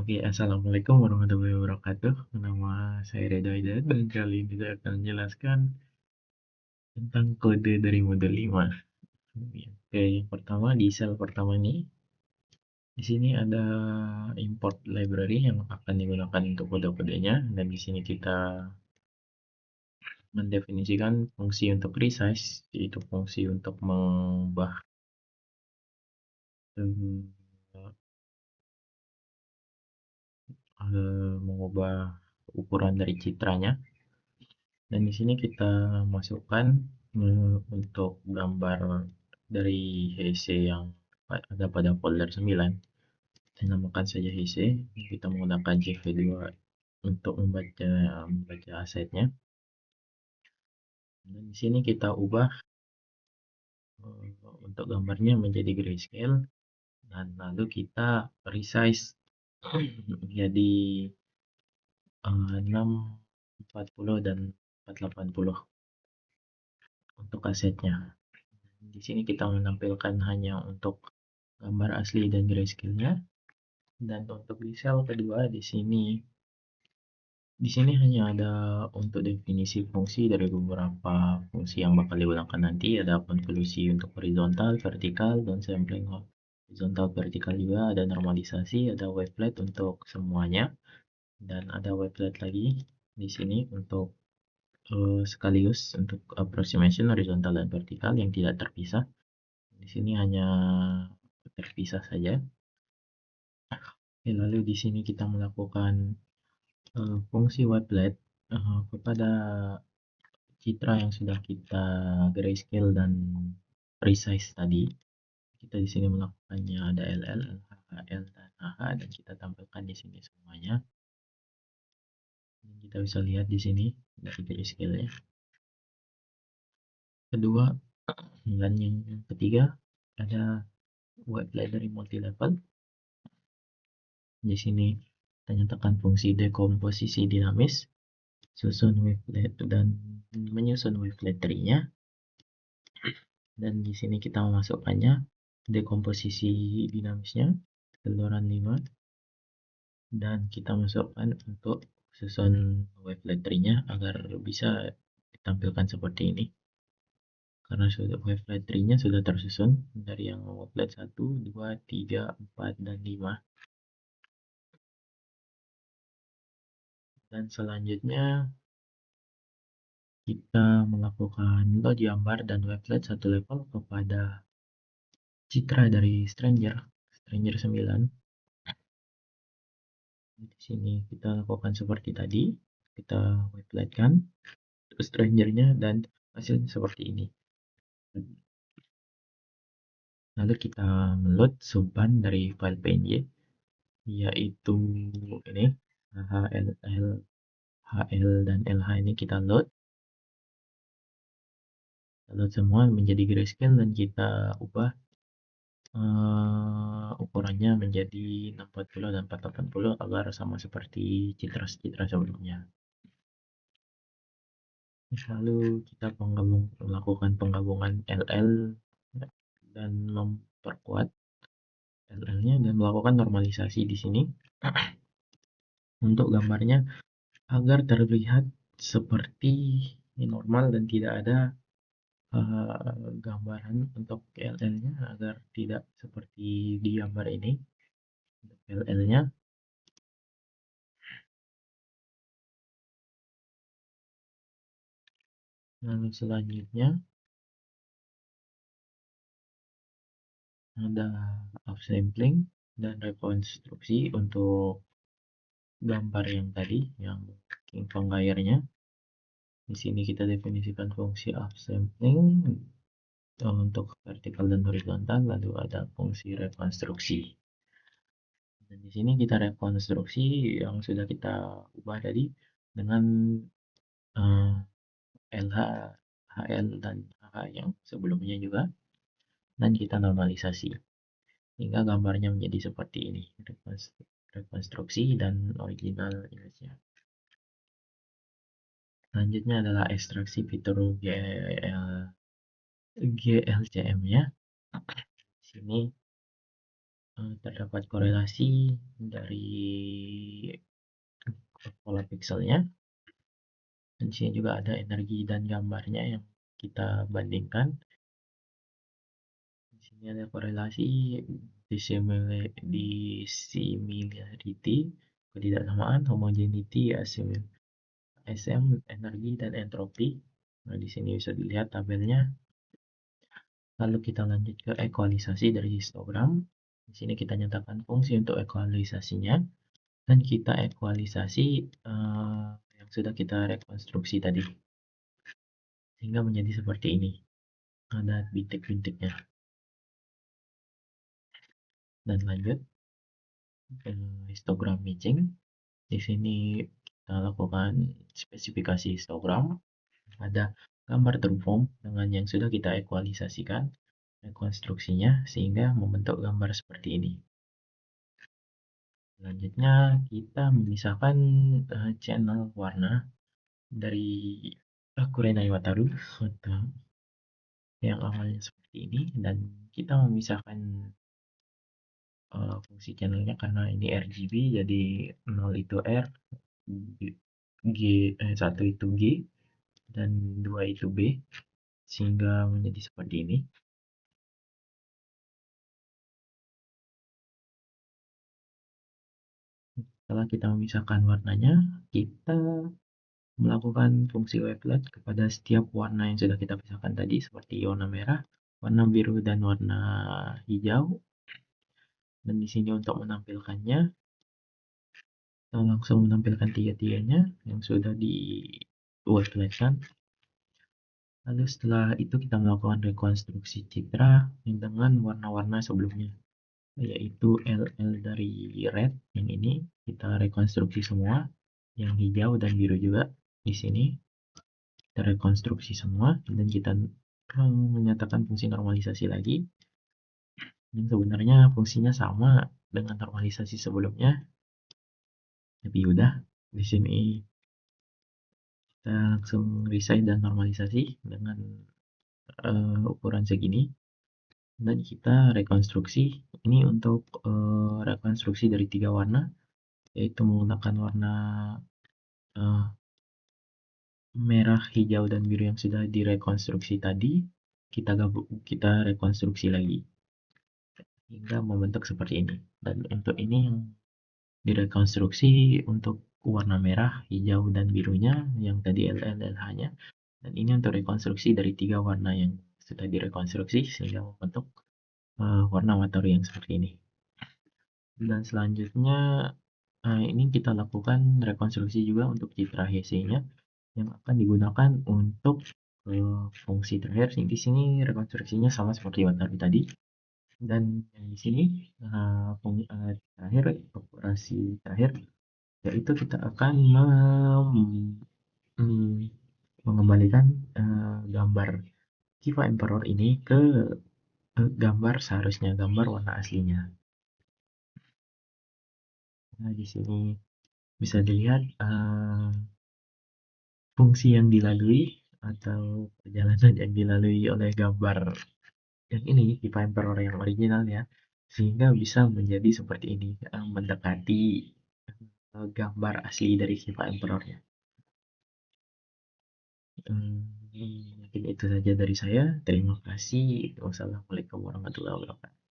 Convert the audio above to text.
Oke, assalamualaikum warahmatullahi wabarakatuh. Nama saya Reda Hidayat dan kali ini saya akan menjelaskan tentang kode dari modul 5. Oke, yang pertama di sel pertama ini, di sini ada import library yang akan digunakan untuk kode-kodenya, dan di sini kita mendefinisikan fungsi untuk resize, yaitu fungsi untuk mengubah ukuran dari citranya. Dan di sini kita masukkan untuk gambar dari HC yang ada pada folder 9. Kita namakan saja HC. Kita menggunakan JV2 untuk membaca asetnya. Dan di sini kita ubah untuk gambarnya menjadi grayscale, dan lalu kita resize menjadi 640 dan 480 untuk asetnya. Di sini kita menampilkan hanya untuk gambar asli dan grayscale-nya. Dan untuk di sel kedua di sini hanya ada untuk definisi fungsi dari beberapa fungsi yang bakal digunakan nanti. Ada konvolusi untuk horizontal, vertikal, dan sampling horizontal, vertikal juga. Ada normalisasi, ada wavelet untuk semuanya, dan ada wavelet lagi di sini untuk sekaligus untuk approximation horizontal dan vertikal yang tidak terpisah. Di sini hanya terpisah saja. Lalu di sini kita melakukan fungsi wavelet kepada citra yang sudah kita grayscale dan resize tadi. Kita di sini melakukannya ada LL, HL, dan HH, dan kita tampilkan di sini semuanya. Dan kita bisa lihat di sini dari grayscale-nya. Kedua, dan yang ketiga ada wavelet dari multi level. Di sini kita nyatakan fungsi dekomposisi dinamis, susun wavelet dan menyusun wavelet tree-nya. Dan di sini kita memasukkannya dekomposisi dinamisnya keluaran 5, dan kita masukkan untuk susun wavelet tree-nya agar bisa ditampilkan seperti ini, karena sudah wavelet tree-nya sudah tersusun dari yang wavelet 1, 2, 3, 4, dan 5. Dan selanjutnya kita melakukan load gambar dan wavelet satu level kepada citra dari Stranger 9. Di sini kita lakukan seperti tadi, kita waveletkan Stranger-nya dan hasilnya seperti ini. Lalu kita meload subban dari file png, yaitu ini HL dan LH. Ini kita load semua menjadi grayscale, dan kita ubah ukurannya menjadi 640 dan 480 agar sama seperti citra-citra sebelumnya. Lalu kita melakukan penggabungan LL dan memperkuat LL-nya dan melakukan normalisasi di sini untuk gambarnya agar terlihat seperti normal dan tidak ada gambaran untuk LL-nya, agar tidak seperti di gambar ini. Untuk LL-nya lalu selanjutnya ada upsampling dan rekonstruksi untuk gambar yang tadi, yang King Kong nya. Di sini kita definisikan fungsi upsampling untuk vertikal dan horizontal, lalu ada fungsi rekonstruksi. Dan di sini kita rekonstruksi yang sudah kita ubah tadi dengan LH, HL, dan HH yang sebelumnya juga, dan kita normalisasi hingga gambarnya menjadi seperti ini, rekonstruksi dan original image-nya. Selanjutnya adalah ekstraksi fitur GLCM-nya. Di sini terdapat korelasi dari pola pikselnya, dan di sini juga ada energi dan gambarnya yang kita bandingkan. Di sini ada korelasi dissimilarity, ketidaksamaan, homogeneity, SM, energi, dan entropi. Nah, di sini bisa dilihat tabelnya. Lalu kita lanjut ke ekualisasi dari histogram. Di sini kita nyatakan fungsi untuk ekualisasinya, dan kita ekualisasi yang sudah kita rekonstruksi tadi, sehingga menjadi seperti ini. Ada bintik-bintiknya. Dan lanjut ke histogram matching. Di sini kita lakukan spesifikasi histogram. Ada gambar true form dengan yang sudah kita ekualisasikan rekonstruksinya sehingga membentuk gambar seperti ini. Selanjutnya kita memisahkan channel warna dari Kurenai Wataru yang awalnya seperti ini, dan kita memisahkan fungsi channelnya karena ini RGB, jadi 0 itu R, G, 1 itu G, dan 2 itu B, sehingga menjadi seperti ini. Setelah kita memisahkan warnanya, kita melakukan fungsi wavelet kepada setiap warna yang sudah kita pisahkan tadi, seperti warna merah, warna biru, dan warna hijau. Dan di sini untuk menampilkannya, kita langsung menampilkan tiga-tiganya yang sudah di waveletkan. Lalu setelah itu kita melakukan rekonstruksi citra dengan warna-warna sebelumnya, yaitu LL dari red yang ini kita rekonstruksi semua, yang hijau dan biru juga di sini kita rekonstruksi semua, dan kita menyatakan fungsi normalisasi lagi yang sebenarnya fungsinya sama dengan normalisasi sebelumnya, tapi udah di sini kita langsung resize dan normalisasi dengan ukuran segini, dan kita rekonstruksi ini untuk rekonstruksi dari 3 warna, yaitu menggunakan warna merah, hijau, dan biru yang sudah direkonstruksi tadi. Kita rekonstruksi lagi hingga membentuk seperti ini. Dan untuk ini yang direkonstruksi untuk warna merah, hijau, dan birunya yang tadi LLH-nya, dan ini untuk rekonstruksi dari 3 warna yang sudah direkonstruksi sehingga membentuk warna Wataru yang seperti ini. Dan selanjutnya ini kita lakukan rekonstruksi juga untuk citra HC-nya yang akan digunakan untuk fungsi terakhir. Di sini rekonstruksinya sama seperti Wataru tadi, dan yang di sini terakhir, operasi terakhir, yaitu kita akan mengembalikan gambar Kiva Emperor ini ke gambar seharusnya, gambar warna aslinya. Nah, di sini bisa dilihat fungsi yang dilalui atau perjalanan yang dilalui oleh gambar yang ini, Kiva Emperor yang original ya, sehingga bisa menjadi seperti ini, mendekati gambar asli dari Kiva Emperor ya. Mungkin itu saja dari saya. Terima kasih. Wassalamualaikum warahmatullahi wabarakatuh.